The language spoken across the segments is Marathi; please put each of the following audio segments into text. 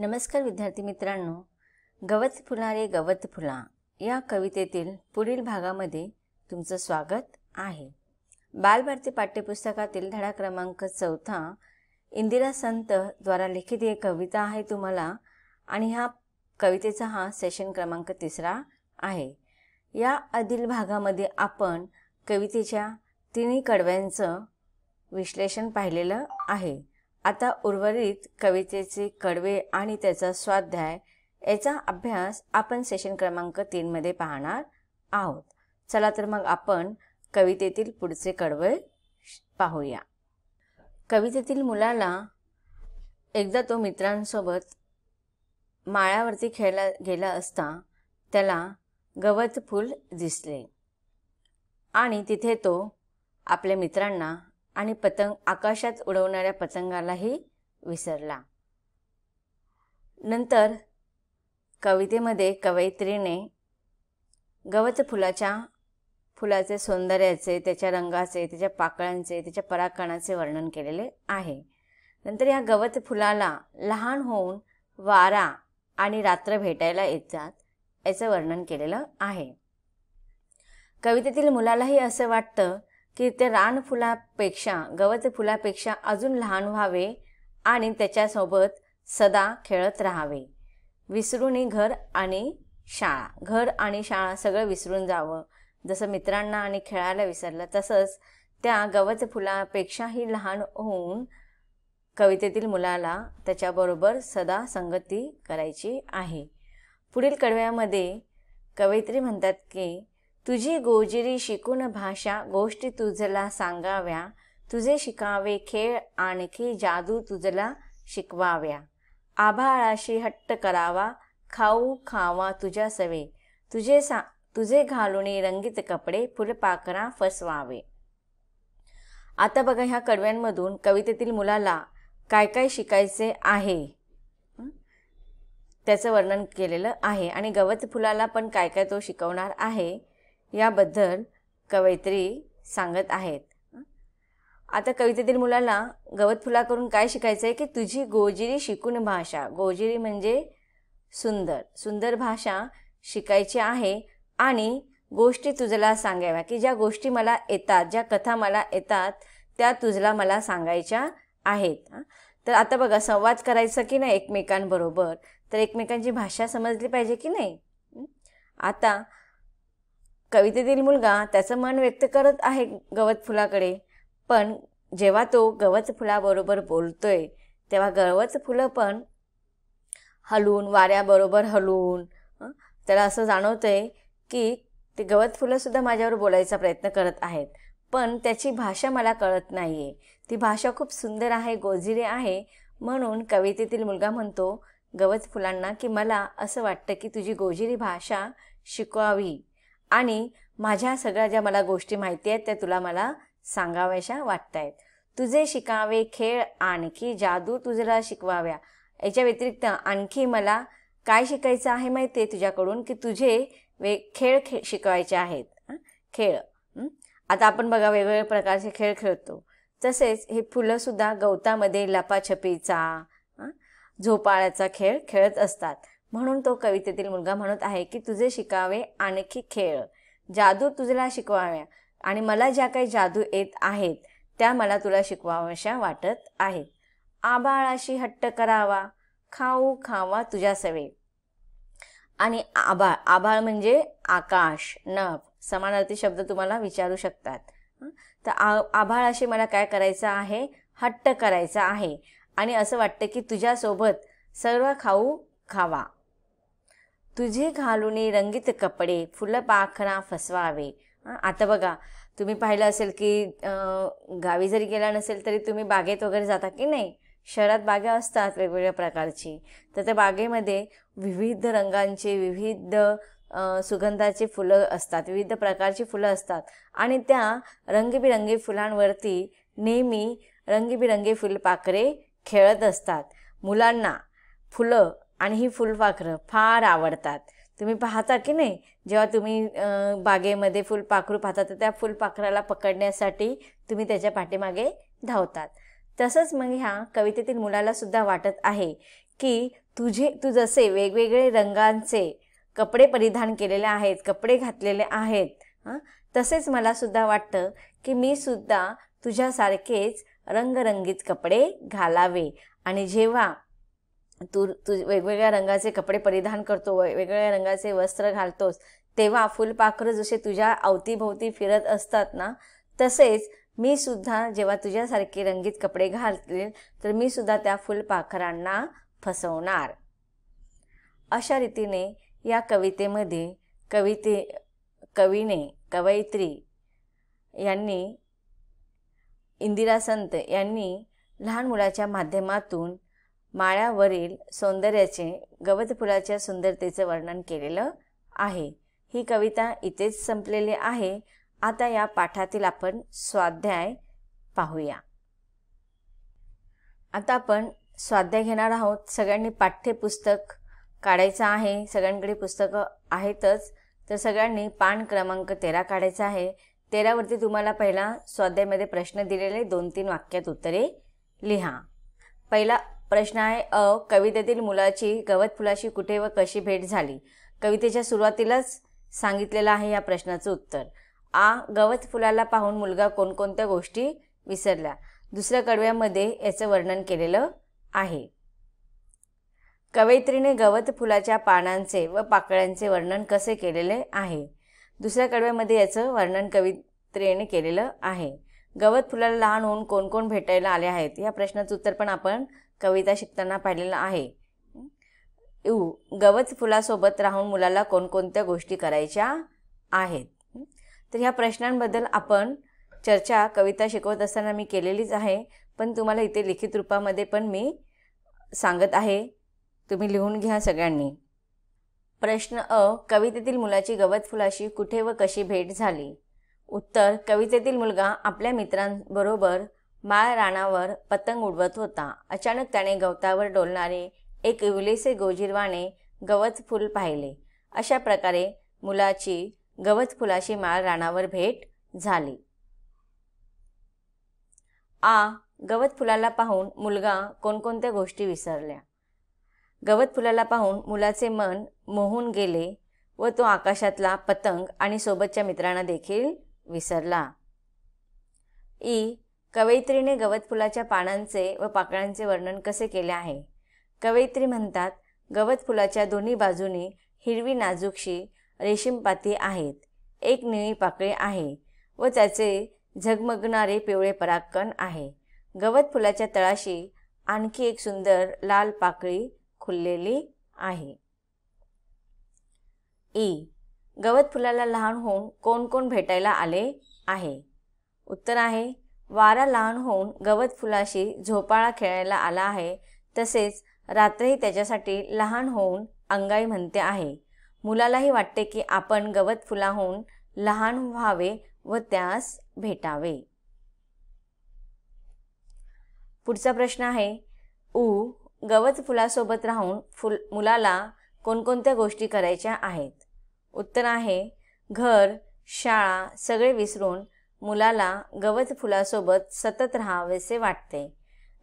नमस्कार विद्यार्थी मित्रांनो, गवत फुलारे गवत फुला या कवितेतील पुढील भागामध्ये तुमचं स्वागत आहे। बालभारती पाठ्यपुस्तकातील धडा क्रमांक 4 इंदिरा संत द्वारा लिखित एक कविता आहे तुम्हाला आणि ह्या कवितेचा हा सेशन क्रमांक 3 आहे। या आधील भागामध्ये आपण कवितेच्या तिन्ही कडव्यांचं विश्लेषण पाहिलेलं आहे। आता उर्वरित कवितेचे कडवे आणि त्याचा स्वाध्याय याचा अभ्यास आपण सेशन क्रमांक 3 मध्ये पाहणार आहोत। चला तर मग आपण कवितेतील पुढचे कडवे पाहूया। कवितेतील मुलाला एकदा तो मित्रांसोबत माळ्यावरती खेळायला गेला असता त्याला गवत फूल दिसले आणि तिथे तो आपल्या मित्रांना आणि पतंग आकाशात उडवणाऱ्या पतंगालाही विसरला। नंतर कवितेमध्ये कवयित्रीने गवत फुलाचे सौंदर्याचे, त्याच्या रंगाचे, त्याच्या पाकळ्यांचे, त्याच्या परागकणाचे वर्णन केलेले आहे। नंतर या गवत फुलाला लहान होऊन वारा आणि रात्र भेटायला येतात याचं वर्णन केलेलं आहे। कवितेतील मुलालाही असं वाटतं की ते गवत फुलापेक्षा अजून लहान व्हावे आणि त्याच्यासोबत सदा खेळत राहावे। विसरून घर आणि शाळा सगळं विसरून जावं। जसं मित्रांना आणि खेळायला विसरलं तसंच त्या गवत फुलापेक्षाही लहान होऊन कवितेतील मुलाला त्याच्याबरोबर सदा संगती करायची आहे। पुढील कडव्यामध्ये कवयित्री म्हणतात की तुझी गोजिरी शिकून भाषा गोष्टी तुझला सांगाव्या, तुझे शिकावे खेळ आणखी जादू तुझला शिकवाव्या। आभाळाशी हट्ट करावा, खाऊ खावा तुझ्या सवे, तुझे घालून रंगीत कपडे फुलपाखरा फसवावे। आता बघा ह्या कडव्यांमधून कवितेतील मुलाला काय काय शिकायचे आहे त्याचं वर्णन केलेलं आहे आणि गवत फुलाला पण काय काय तो शिकवणार आहे याबद्दल कवयित्री सांगत आहेत। आता कवितेतील मुलाला गवत फुलाकडून काय शिकायचं आहे की तुझी गोजिरी शिकून भाषा, गोजिरी म्हणजे सुंदर भाषा शिकायची आहे आणि गोष्टी तुझला सांगाव्या की ज्या गोष्टी मला येतात, ज्या कथा मला येतात त्या तुझला मला सांगायच्या आहेत। तर आता बघा संवाद करायचा की नाही एकमेकांबरोबर, तर एकमेकांची भाषा समजली पाहिजे की नाही। आता कवितेतील मुलगा त्याचं मन व्यक्त करत आहे गवत फुलाकडे, पण जेव्हा तो गवत फुलाबरोबर बोलतोय तेव्हा गवत फुलं पण वाऱ्याबरोबर हलून त्याला असं जाणवतंय की ते गवत फुलं सुद्धा माझ्यावर बोलायचा प्रयत्न करत आहेत, पण त्याची भाषा मला कळत नाहीये। ती भाषा खूप सुंदर आहे, गोजिरी आहे। म्हणून कवितेतील मुलगा म्हणतो गवत फुलांना की मला असं वाटतं की तुझी गोजिरी भाषा शिकवावी आणि माझ्या सगळ्या ज्या मला गोष्टी माहिती आहेत त्या तुला मला सांगाव्याशा वाटतायत। तुझे शिकावे खेळ आणखी जादू तुझला शिकवाव्या, याच्या व्यतिरिक्त आणखी मला काय शिकायचं आहे माहिती आहे तुझ्याकडून की तुझे खेळ शिकवायचे आहेत। खेळ आता आपण बघा वेगवेगळ्या प्रकारचे खेळ खेळतो, तसेच हे फुलं सुद्धा गवतामध्ये लपाछपीचा, झोपाळ्याचा खेळ खेळत असतात। म्हणून तो कवितेतील मुलगा म्हणत आहे की तुझे शिकावे आणखी खेळ, जादू तुझला शिकवाव्या आणि मला ज्या काही जादू येत आहेत त्या मला तुला शिकवाव्याशा वाटत आहेत। आभाळाशी हट्ट करावा, खाऊ खावा तुझ्या सवे आणि आभाळ म्हणजे आकाश, नभ, समानार्थी शब्द तुम्हाला विचारू शकतात। तर आभाळाशी मला काय करायचं आहे, हट्ट करायचा आहे आणि असं वाटतं की तुझ्यासोबत सर्व खाऊ खावा। तुझे घालून रंगीत कपडे फुलपाखरा फसवावे। आता बघा तुम्ही पाहिलं असेल की गावी जरी गेला नसेल तरी तुम्ही बागेत वगैरे जाता की नाही, शहरात बागा असतात वेगवेगळ्या प्रकारची, तर त्या बागेमध्ये विविध रंगांचे, विविध सुगंधाची फुलं असतात, विविध प्रकारची फुलं असतात आणि त्या रंगीबिरंगी फुलांवरती नेहमी रंगीबिरंगी फुलपाखरे खेळत असतात। मुलांना फुलं आणि ही फुलपाखरं फार आवडतात। तुम्ही पाहता की नाही, जेव्हा तुम्ही बागेमध्ये फुलपाखरू पाहता तर त्या फुलपाखराला पकडण्यासाठी तुम्ही त्याच्या पाठीमागे धावतात। तसंच मग ह्या कवितेतील मुलाला सुद्धा वाटत आहे की तू जसे वेगवेगळे रंगांचे कपडे परिधान केलेले आहेत, कपडे घातलेले आहेत, तसेच मला सुद्धा वाटतं की मी सुद्धा तुझ्यासारखेच रंगरंगीत कपडे घालावे. आणि जेव्हा तू वेगवेगळ्या रंगाचे कपडे परिधान करतो, वेगवेगळ्या रंगाचे वस्त्र घालतोस, तेव्हा फुलपाखरं जसे तुझ्या अवतीभोवती फिरत असतात ना, तसेच मी सुद्धा जेव्हा तुझ्यासारखे रंगीत कपडे घालतील तर मी सुद्धा त्या फुलपाखरांना फसवणार. अशा रीतीने या कवितेमध्ये कवयित्री यांनी, इंदिरा संत यांनी लहान मुलाच्या माध्यमातून माळ्यावरील सौंदर्याचे, गवत फुलाच्या सुंदरतेचं वर्णन केलेलं आहे. ही कविता इथेच संपलेली आहे. आता या पाठातील आपण स्वाध्याय पाहूया. आता आपण स्वाध्याय घेणार आहोत. सगळ्यांनी पाठ्यपुस्तक काढायचं आहे. सगळ्यांकडे पुस्तकं आहेतच, तर सगळ्यांनी पान क्रमांक 13 काढायचा आहे. 13 वरती तुम्हाला पहिला स्वाध्यायामध्ये प्रश्न दिलेले 2-3 वाक्यात उत्तरे लिहा. पहिला प्रश्न आहे कवितेतील मुलाची गवत फुलाशी कुठे व कशी भेट झाली. कवितेच्या सुरुवातीलाच सांगितलेलं आहे या प्रश्नाचं उत्तर. गवत फुलाला पाहून मुलगा कोणकोणत्या गोष्टी विसरल्या. दुसऱ्या कडव्यामध्ये याचं वर्णन केलेलं आहे. कवयित्रीने गवत फुलाच्या पानांचे व पाकळ्यांचे वर्णन कसे केलेले आहे. दुसऱ्या कडव्यामध्ये याचं वर्णन कवयित्रीने केलेलं आहे. गवत फुलाला लहान होऊन कोण कोण भेटायला आले आहेत या प्रश्नाचं उत्तर पण आपण कविता शिकताना पाहिलेलं आहे. गवत फुलासोबत राहून मुलाला कोणकोणत्या गोष्टी करायच्या आहेत. तर ह्या प्रश्नांबद्दल आपण चर्चा कविता शिकवत असताना मी केलेलीच आहे, पण तुम्हाला इथे लिखित रूपामध्ये पण मी सांगत आहे. तुम्ही लिहून घ्या सगळ्यांनी. प्रश्न कवितेतील मुलाची गवत फुलाशी कुठे व कशी भेट झाली. उत्तर, कवितेतील मुलगा आपल्या मित्रांबरोबर माळ रानावर पतंग उडवत होता. अचानक त्याने गवतावर डोलणारे एक विलेसे गोजिरवाणे गवत फूल पाहिले. अशा प्रकारे मुलाची गवत फुलाशी माळ रानावर भेट झाली. गवत फुलाला पाहून मुलगा कोणकोणत्या गोष्टी विसरल्या. गवत फुलाला पाहून मुलाचे मन मोहून गेले व तो आकाशातला पतंग आणि सोबतच्या मित्रांना देखील विसरला. कवयित्रीने गवत फुलाच्या पानांचे व पाकळ्यांचे वर्णन कसे केले आहे. कवयित्री म्हणतात, गवत फुलाच्या दोन्ही बाजूनी हिरवी नाजूकशी रेशीमपाती आहेत. एक निळी पाकळी आहे व त्याचे झगमगणारे पिवळे परागकण आहे. गवत फुलाच्या तळाशी आणखी एक सुंदर लाल पाकळी खुललेली आहे. गवत फुलाला लहान होऊन कोण कोण भेटायला आले आहे. उत्तर आहे, वारा लहान होऊन गवत फुलाशी झोपाळा खेळायला आला आहे. तसेच रात्रही त्याच्यासाठी लहान होऊन अंगाई म्हणते आहे. मुलालाही वाटते की आपण गवत फुलाहून लहान व्हावे व त्यास भेटावे. पुढचा प्रश्न आहे, गवत फुलासोबत राहून मुलाला कोणकोणत्या गोष्टी करायच्या आहेत. उत्तर आहे, घर, शाळा सगळे विसरून मुलाला गवत फुलासोबत सतत राहावेसे वाटते.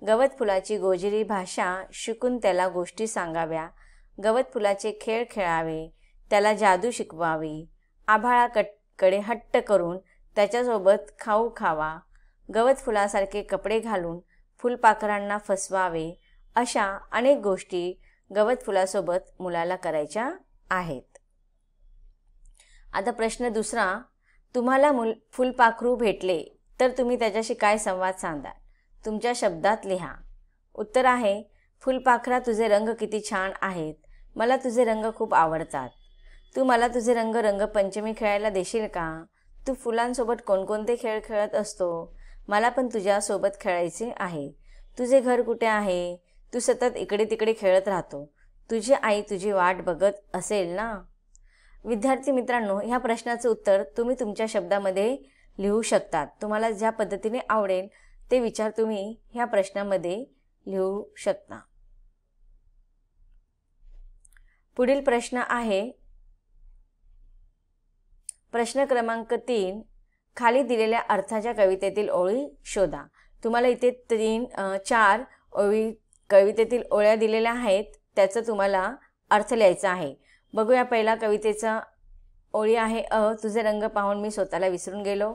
गवत फुलाची गोजिरी भाषा शिकून त्याला गोष्टी सांगाव्या. गवत फुलाचे खेळ खेळावे, त्याला जादू शिकवावी. आभाळाकडे हट्ट करून त्याच्यासोबत खाऊ खावा. गवत फुलासारखे कपडे घालून फुलपाखरांना फसवावे. अशा अनेक गोष्टी गवत फुलासोबत मुलाला करायच्या आहेत. आता प्रश्न दुसरा, तुम्हाला फुलपाखरू भेटले तर तुम्ही त्याच्याशी काय संवाद साधाल. तुमच्या शब्दात लिहा. उत्तर आहे, फुलपाखरा तुझे रंग किती छान आहेत. मला तुझे रंग खूप आवडतात. तू मला तुझे रंगपंचमी खेळायला देशील का. तू फुलांसोबत कोणकोणते खेळ खेळत असतो. मला पण तुझ्यासोबत खेळायचे आहे. तुझे घर कुठे आहे. तू सतत इकडे तिकडे खेळत राहतो. तुझी आई तुझी वाट बघत असेल ना. विद्यार्थी मित्रांनो, ह्या प्रश्नाचं उत्तर तुम्ही तुमच्या शब्दामध्ये लिहू शकतात. तुम्हाला ज्या पद्धतीने आवडेल ते विचार तुम्ही ह्या प्रश्नामध्ये लिहू शकता. पुढील प्रश्न आहे प्रश्न क्रमांक 3. खाली दिलेल्या अर्थाच्या कवितेतील ओळी शोधा. तुम्हाला इथे 4 ओळी कवितेतील ओळ्या दिलेल्या आहेत, त्याचं तुम्हाला अर्थ लिहायचा आहे. बघूया पहिला कवितेचा ओळी आहे तुझे रंग पाहून मी स्वतःला विसरून गेलो.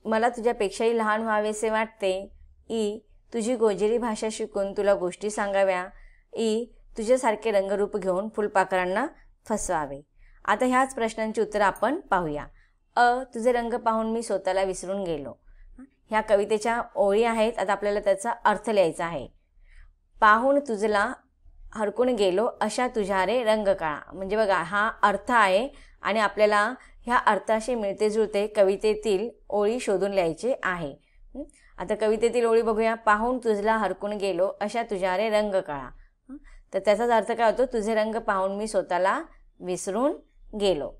मला तुझ्यापेक्षाही लहान व्हावेसे वाटते. तुझी गोजिरी भाषा शिकून तुला गोष्टी सांगाव्या. तुझ्यासारखे रंगरूप घेऊन फुलपाखरांना फसवावे. आता ह्याच प्रश्नांची उत्तरं आपण पाहूया. तुझे रंग पाहून मी स्वतःला विसरून गेलो. ह्या कवितेच्या ओळी आहेत. आता आपल्याला त्याचा अर्थ लिहायचा आहे. पाहून तुझला हरकून गेलो अशा तुझ्या रे रंग काळा. म्हणजे बघा हा अर्थ आहे आणि आपल्याला ह्या अर्थाशी मिळते जुळते कवितेतील ओळी शोधून लिहायचे आहे. आता कवितेतील ओळी बघूया. पाहून तुझला हरकून गेलो अशा तुझ्या रे रंग काळा. तर त्याचाच अर्थ काय होतो? तुझे रंग पाहून मी स्वतःला विसरून गेलो.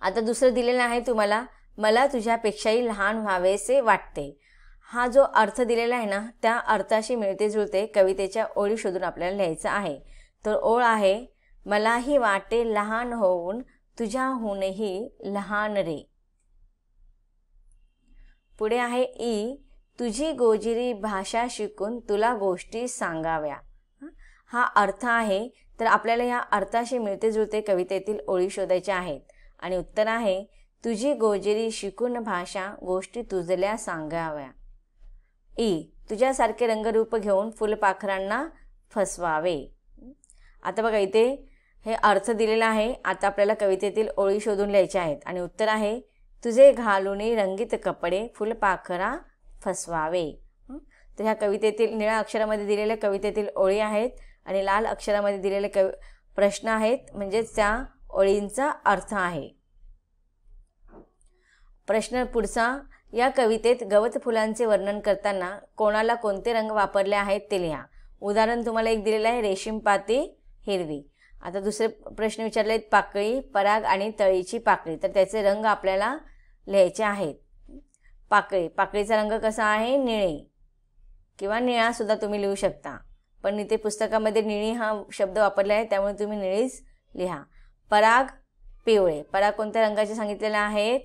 आता दुसरं दिलेलं आहे तुम्हाला, मला तुझ्यापेक्षाही लहान व्हावेसे वाटते. हा जो अर्थ दिलेला आहे ना, त्या अर्थाशी मिळते जुळते कवितेच्या ओळी शोधून आपल्याला लिहायचं आहे. तर ओळ आहे, मलाही वाटे लहान होऊन तुझ्याहूनही लहान रे. पुढे आहे तुझी गोजिरी भाषा शिकून तुला गोष्टी सांगाव्या. हा अर्थ आहे. तर आपल्याला या अर्थाशी मिळते जुळते कवितेतील ओळी शोधायच्या आहेत आणि उत्तर आहे, तुझी गोजिरी शिकून भाषा गोष्टी तुझल्या सांगाव्या. तुझ्यासारखे रंगरूप घेऊन फुलपाखरांना फसवावे. आता बघा इथे हे अर्थ दिलेला आहे. आता आपल्याला कवितेतील ओळी शोधून लिहायच्या आहेत आणि उत्तर आहे, तुझे घालून रंगीत कपडे फुलपाखरा फसवावे. तर ह्या कवितेतील निळ्या अक्षरामध्ये दिलेल्या कवितेतील ओळी आहेत आणि लाल अक्षरामध्ये दिलेले प्रश्न आहेत, म्हणजेच त्या ओळींचा अर्थ आहे. प्रश्न पुढचा, या कवितेत गवत फुलांचे वर्णन करताना कोणाला कोणते रंग वापरले आहेत ते लिहा. उदाहरण तुम्हाला एक दिलेलं आहे, रेशीम पाती हिरवी. आता दुसरे प्रश्न विचारले आहेत, पाकळी, पराग आणि तळीची पाकळी. तर त्याचे रंग आपल्याला लिहायचे आहेत. पाकळीचा रंग कसा आहे? निळे किंवा निळा सुद्धा तुम्ही लिहू शकता, पण इथे पुस्तकामध्ये निळी हा शब्द वापरला आहे त्यामुळे तुम्ही निळीच लिहा. पराग पिवळे. पराग कोणत्या रंगाचे सांगितलेले आहेत?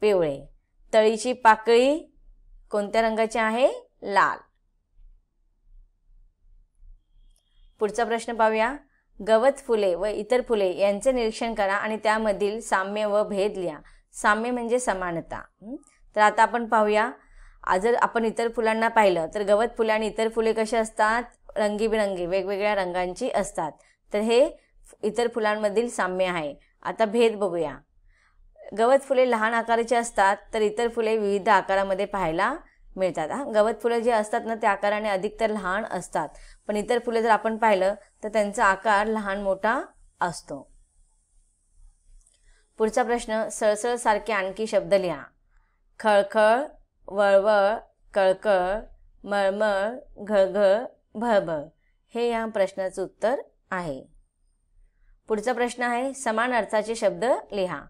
पिवळे. तळीची पाकळी कोणत्या रंगाची आहे? लाल. पुढचा प्रश्न पाहूया. गवत फुले व इतर फुले यांचे निरीक्षण करा आणि त्यामधील साम्य व भेद लिहा. साम्य म्हणजे समानता. तर आता आपण पाहूया. जर आपण इतर फुलांना पाहिलं तर गवत फुले आणि इतर फुले कशी असतात? रंगीबिरंगी वेगवेगळ्या रंगांची असतात. तर हे इतर फुलांमधील साम्य आहे. आता भेद बघूया. गवत फुले लहान आकाराची असतात तर इतर फुले विविध आकारामध्ये पाहायला मिळतात. गवत फुले जे असतात ना ते आकाराने अधिकतर लहान असतात, पण इतर फुले जर आपण पाहिलं तर त्यांचा आकार लहान मोठा असतो. पुढचा प्रश्न, सळसळ सारखे आणखी शब्द लिहा. खळखळ, वळवळ, कळकळ, मळमळ, घळघळ, भळभळ. हे या प्रश्नाचं उत्तर आहे. पुढचा प्रश्न आहे, समान अर्थाचे शब्द लिहा.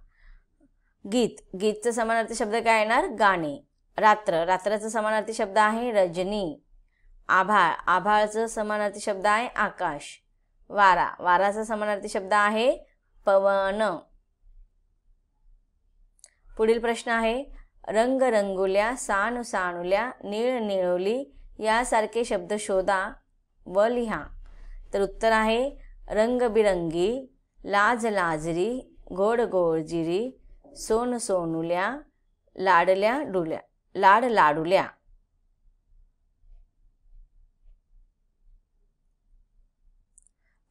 गीतचा समानार्थी शब्द काय येणार? गाणे. रात्राचा समानार्थी शब्द आहे रजनी. आभाळाचा समानार्थी शब्द आहे आकाश. वाराचा समानार्थी शब्द आहे पवन. पुढील प्रश्न आहे, रंग रंगुल्या, सानू सानुल्या, नीळ निळोली यासारखे शब्द शोधा व लिहा. तर उत्तर आहे, रंगबिरंगी, लाज लाजरी, गोड गोळजिरी, सोन सोनुल्या, लाड लाडुल्या.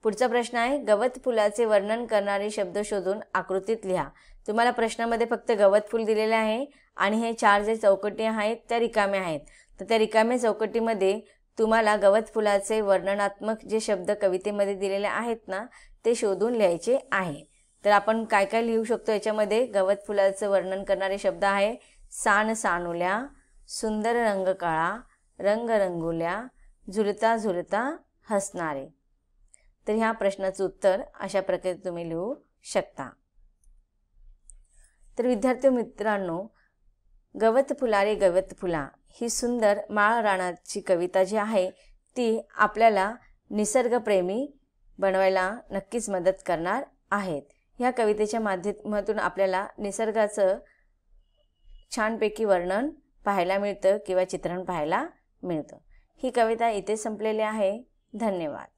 पुढचा प्रश्न आहे, गवत फुलाचे वर्णन करणारे शब्द शोधून आकृतीत लिहा. तुम्हाला प्रश्नामध्ये फक्त गवत फुल दिलेले आहे आणि हे 4 जे चौकटी आहेत त्या रिकाम्या आहेत. तर त्या रिकाम्या चौकटीमध्ये तुम्हाला गवत फुलाचे वर्णनात्मक जे शब्द कवितेमध्ये दिलेले आहेत ना ते शोधून लिहायचे आहे. तर आपण काय काय लिहू शकतो याच्यामध्ये? गवत फुलाचं वर्णन करणारे शब्द आहे सान सानुल्या, सुंदर रंग काळा, रंग रंगुल्या, झुलता झुलता हसणारे. तर ह्या प्रश्नाचं उत्तर अशा प्रकारे तुम्ही लिहू शकता. तर विद्यार्थी मित्रांनो, गवत फुला रे गवत फुला ही सुंदर माळ राणाची कविता जी आहे ती आपल्याला निसर्गप्रेमी बनवायला नक्कीच मदत करणार आहेत. ह्या कवितेच्या माध्यमातून आपल्याला निसर्गाचं छानपैकी वर्णन पाहायला मिळतं किंवा चित्रण पाहायला मिळतं. ही कविता इथे संपलेली आहे. धन्यवाद.